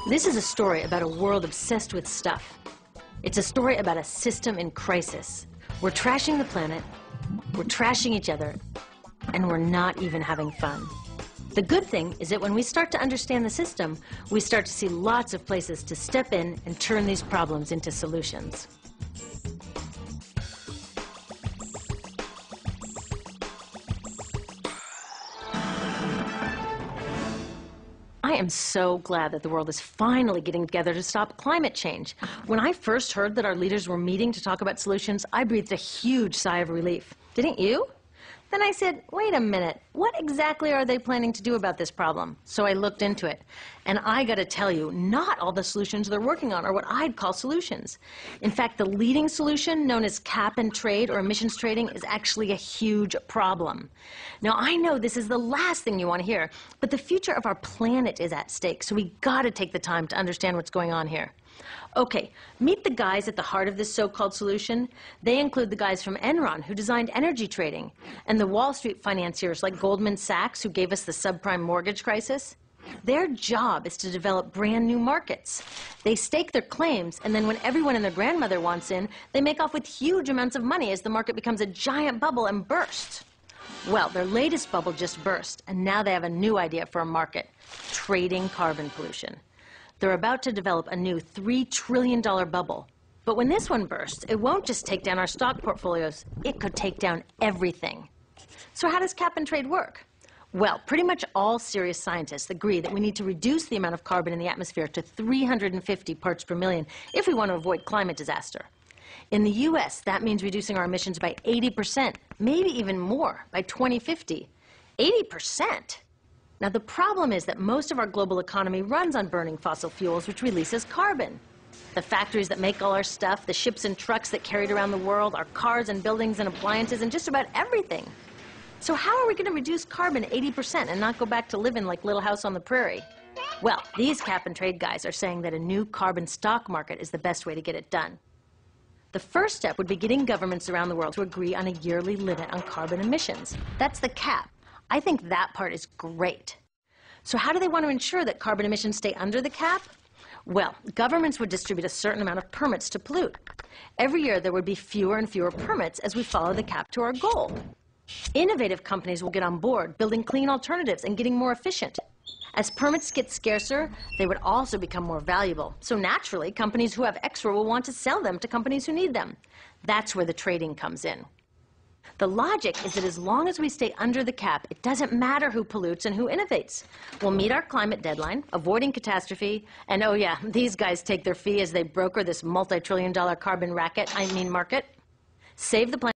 This is a story about a world obsessed with stuff. It's a story about a system in crisis. We're trashing the planet, we're trashing each other, and we're not even having fun. The good thing is that when we start to understand the system, we start to see lots of places to step in and turn these problems into solutions. I am so glad that the world is finally getting together to stop climate change. When I first heard that our leaders were meeting to talk about solutions, I breathed a huge sigh of relief. Didn't you? Then I said, wait a minute, what exactly are they planning to do about this problem? So I looked into it. And I gotta tell you, not all the solutions they're working on are what I'd call solutions. In fact, the leading solution, known as cap and trade or emissions trading, is actually a huge problem. Now, I know this is the last thing you want to hear, but the future of our planet is at stake, so we gotta take the time to understand what's going on here. Okay, meet the guys at the heart of this so-called solution. They include the guys from Enron, who designed energy trading, and the Wall Street financiers like Goldman Sachs, who gave us the subprime mortgage crisis. Their job is to develop brand new markets. They stake their claims, and then when everyone and their grandmother wants in, they make off with huge amounts of money as the market becomes a giant bubble and bursts. Well, their latest bubble just burst, and now they have a new idea for a market: trading carbon pollution. They're about to develop a new $3 trillion bubble. But when this one bursts, it won't just take down our stock portfolios, it could take down everything. So how does cap and trade work? Well, pretty much all serious scientists agree that we need to reduce the amount of carbon in the atmosphere to 350 parts per million if we want to avoid climate disaster. In the US, that means reducing our emissions by 80%, maybe even more, by 2050. 80%? Now, the problem is that most of our global economy runs on burning fossil fuels, which releases carbon. The factories that make all our stuff, the ships and trucks that carry it around the world, our cars and buildings and appliances, and just about everything. So how are we going to reduce carbon 80% and not go back to living like Little House on the Prairie? Well, these cap and trade guys are saying that a new carbon stock market is the best way to get it done. The first step would be getting governments around the world to agree on a yearly limit on carbon emissions. That's the cap. I think that part is great. So how do they want to ensure that carbon emissions stay under the cap? Well, governments would distribute a certain amount of permits to pollute. Every year there would be fewer and fewer permits as we follow the cap to our goal. Innovative companies will get on board, building clean alternatives and getting more efficient. As permits get scarcer, they would also become more valuable. So naturally, companies who have extra will want to sell them to companies who need them. That's where the trading comes in. The logic is that as long as we stay under the cap, it doesn't matter who pollutes and who innovates. We'll meet our climate deadline, avoiding catastrophe, and oh yeah, these guys take their fee as they broker this multi-trillion-dollar carbon market. Save the planet.